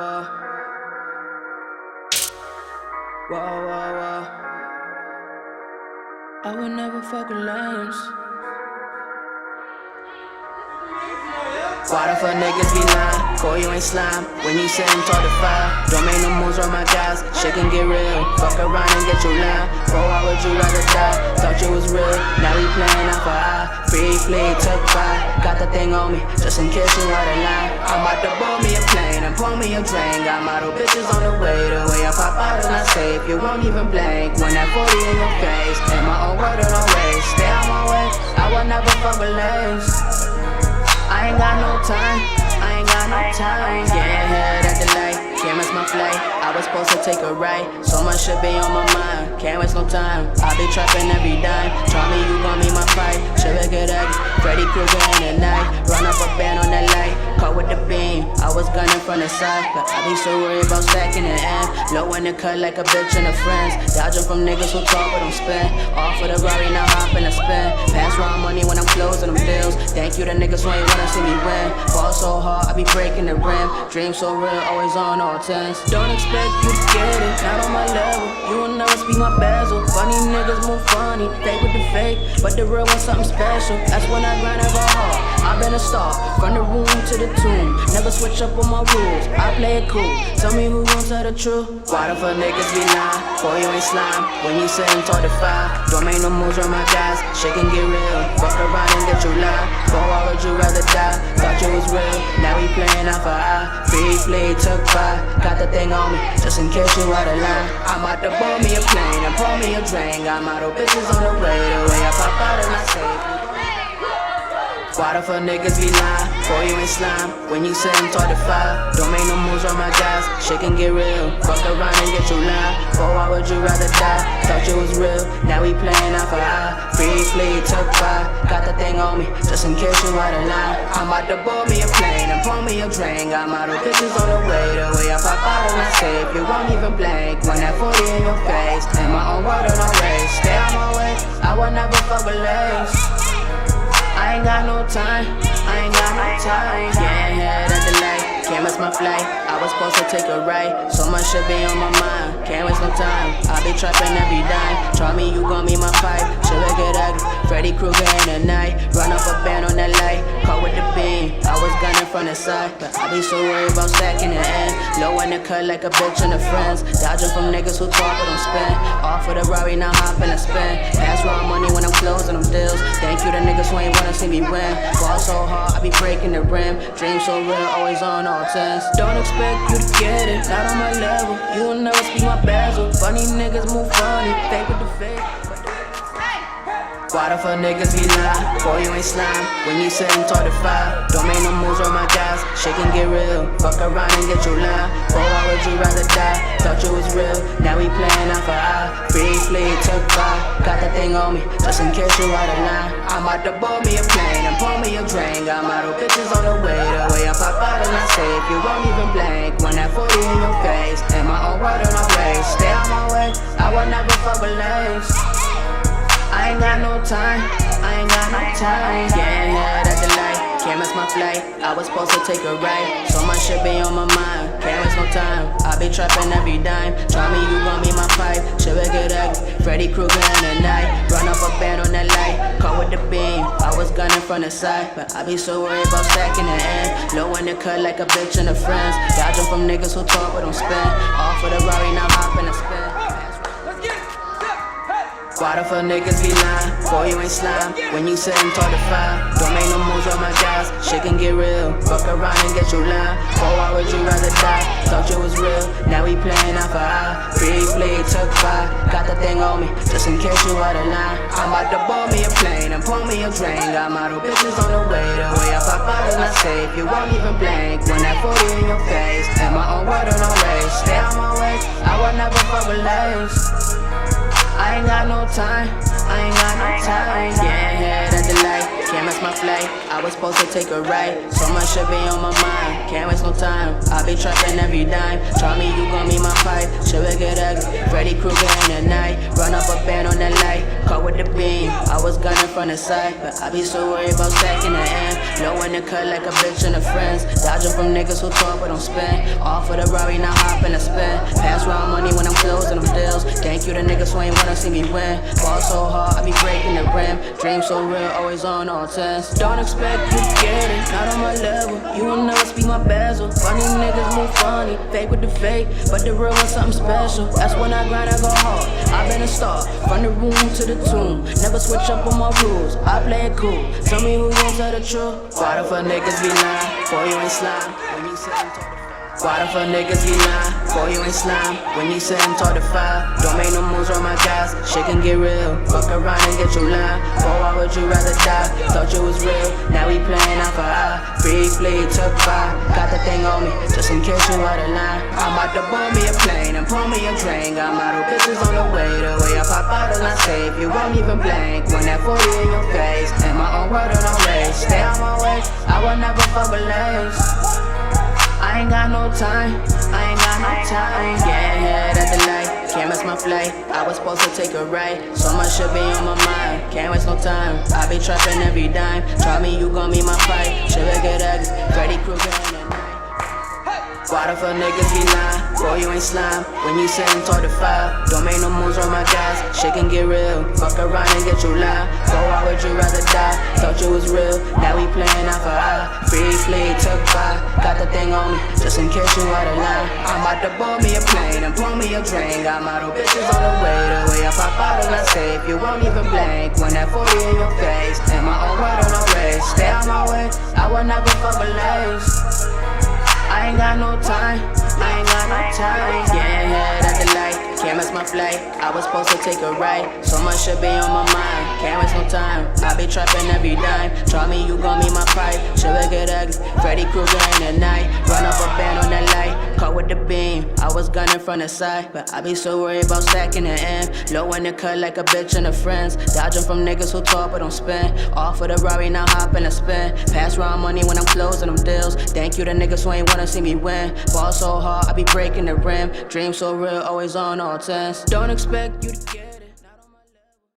Whoa, whoa, whoa. I would never fuck with lames. Why the fuck niggas be lying? Call you ain't slime when you say I'm taught to fire. Don't make no moves on my guys, shit can get real. Fuck around and get you line. Bro, why would you rather die? Thought you was real, now we playing out for eye. Free flee, took five, got the thing on me, just in case you out of line. I'm about to blow me a plane and pour me a drain. Got model bitches on the way, the way I pop out is not safe. You won't even blink when that 40 in your face. In my own word and always, stay on my way. I will never fuck with lames. I ain't got no time, I ain't got no time. Getting head at the light, can't miss my flight. I was supposed to take a ride, so much should be on my mind. Can't waste no time, I be trapping every dime. Try me, you gon' be my fight. Shoulda get eggs, Freddy Krueger in the night. Run up a band on that light, caught with the beam. I was gunning from the side, but I be so worried about stacking the end. Low in the cut like a bitch and her friends. Dodging from niggas who talk but don't spend. Off of the Roye, now hop in a spin. Pass round money when I'm closing them deals. Thank you to niggas who ain't wanna see me win. Fall so hard, I be breaking the rim. Dream so real, always on all tens. Don't expect you to get it, not on my level. You will never speak my bezel. Funny niggas move funny, fake with the fake, but the real one's something special. That's when I grind ever hard. I've been a star, from the room to the tomb. Never switch up on my rules, I play it cool. Tell me who gon' tell the truth. Why the fuck niggas be lying? Boy, you ain't slime when you say I'm taught to fire. Don't make no moves on my guys, shit can get real. Fuck around and get you line. Boy, why would you rather die? Thought you was real, now we playing out for eye. Free flee, took five, got the thing on me, just in case you out of line. I'm about to blow me a plane and pour me a drain. Got model bitches on the way, the way I pop out and I save. Why the fuck niggas be lying? Boy, you ain't slime when you say I'm taught to fire. Don't make no moves on my guys, shit can get real. Fuck around and get you line. Boy, why would you rather die? Thought you was real, now we playing out for eye. Free flee, took five, got the thing on me, just in case you out of line. I'm about to blow me a plane and pour me a drain. Got model bitches on the way, the way I pop out and I save. You won't even blink when that 40 in your face. In my own word and always, stay on my way. I will never fuck with lames. I ain't got no time, I ain't got no time. Getting head at the light, can't miss my flight. I was supposed to take a ride, so much should be on my mind. Can't waste no time, I be trapping every dime. Try me, you gon' be my fight. Shoulda get ugly, Freddy Krueger in the night. Run up a band on that light, caught with the beam. I was gunning from the side, but I be so worried about stacking the end. Low in the cut like a bitch and her friends. Dodging from niggas who talk but don't spend. Off of the Roye, now hop in a spin. Pass round money when I'm closing them deals. Thank you to niggas who ain't wanna see me win. Ball so hard, I be breaking the rim. Dream so real, always on all tens. Don't expect you to get it, not on my level. You will never speak my bezel. Funny niggas move funny, fake with the fake. Why the fuck niggas be lying? Boy, you ain't slime when you say I'm taught to fire. Don't make no moves on my guys, shit can get real. Fuck around and get you line. Boy, why would you rather die? Thought you was real, now we playing out for eye. Free flee, took five, got the thing on me, just in case you out of line. I'm about to blow me a plane and pour me a drain. Got model bitches on the way, the way I pop out and I save. You won't even blink when that 40 in your face. In my own word and always, stay on my way. I will never fuck with lames. I ain't got no time, I ain't got no time. Getting head at the light, can't miss my flight. I was supposed to take a ride, so much should be on my mind. Can't waste no time, I be trapping every dime. Try me, you gon' be my pipe. Shoulda get ugly, Freddy Krueger in the night. Run up a band on that light, caught with the beam. I was gunning from the side, but I be so worried about stacking the end. Low in the cut like a bitch and her friends. Dodging from niggas who talk but don't spend. Off of the Roye, now hop in a spin. Why the fuck niggas be lying? Boy, you ain't slime when you say I'm taught to fire. Don't make no moves on my guys, shit can get real. Fuck around and get you line. Boy, why would you rather die? Thought you was real, now we playing out for eye. Free flee, took five, got the thing on me, just in case you out of line. I'm about to blow me a plane and pour me a drain. Got model bitches on the way, the way I pop out and I save. You won't even blink when that 40 in your face. In my own word and always, stay on my way. I will never fuck with lames. I ain't got no time, I ain't got no time. Getting head at the light, can't miss my flight. I was supposed to take a ride, so much should be on my mind. Can't waste no time, I be trapping every dime. Try me, you gon' be my pipe. Should we get ugly? Freddy Krueger in the night. Run up a band on the light, caught with the beam. I was gunning from the side, but I be so worried about stacking the end. Low in the cut like a bitch and her friends. Dodging from niggas who talk but don't spend. All for the Roye, now hop in a spin. Pass round money when I'm closing them deals. Thank you to niggas who ain't wanna see me win. Ball so hard, I be breaking the rim. Dream so real, always on all 10s. Don't expect you to get it, not on my level. You will never speak my bezel. Funny niggas move funny, fake with the fake, but the real one's something special. That's when I grind, I go hard. I've been a star, from the room to the tomb. Never switch up on my rules, I play it cool. Tell me who gon' tell the truth. Why the fuck niggas be lying, boy you ain't slime. When you say I'm talking. Why the fuck niggas be lying, boy you ain't slime. When you say I'm taught to fire, don't make no moves on my guys. Shit can get real, fuck around and get you line. Boy, why would you rather die? Thought you was real, now we playing out for eye. Briefly took 5, got the thing on me, just in case you out of line. I'm about to board me a plane and pour me a drink. Got model bitches on the way, the way I pop bottles I save. You won't even blink when that 40 in your face. In my own world and I'm raised, stay on my way, I will never fuck with lanes. I ain't got no time, I ain't got no time. Getting head at the light, can't miss my flight. I was supposed to take a ride, so much should be on my mind. Can't waste no time, I be trapping every dime. Try me, you gon' be my fight. Should we get ugly? Freddy Krueger in the night. Why the fuck niggas be lying? Boy, you ain't slime. When you say I'm taught to fire, don't make no moves on my guys. Shit can get real, fuck around and get you line. Boy, why would you rather die? Thought you was real, now we playing out for eye. Briefly took 5, got the thing on me, just in case you out of line. I'm about to board me a plane and pour me a drink. Got model bitches on the way, the way I pop bottles I save. You won't even blink when that 40 in your face. In my own world and no race, stay on my way, I will never fuck with lanes. I ain't got no time, I ain't got no time. Getting head at the light, can't miss my flight. I was supposed to take a ride, so much should be on my mind. Can't waste no time, I be trapping every dime. Try me, you gon' be my pipe. Should we get ugly? Freddy Krueger in the night. Run up a band on that light, caught with the beam. I was gunning from the side, but I be so worried about stacking the end. Low in the cut like a bitch and her friends. Dodging from niggas who talk but don't spend. All for the Roye, now hop in a spin. Pass round money when I'm closing them deals. Thank you to niggas who ain't wanna see me win. Ball so hard, I be breaking the rim. Dream so real, always on all 10s. Don't expect you to get it.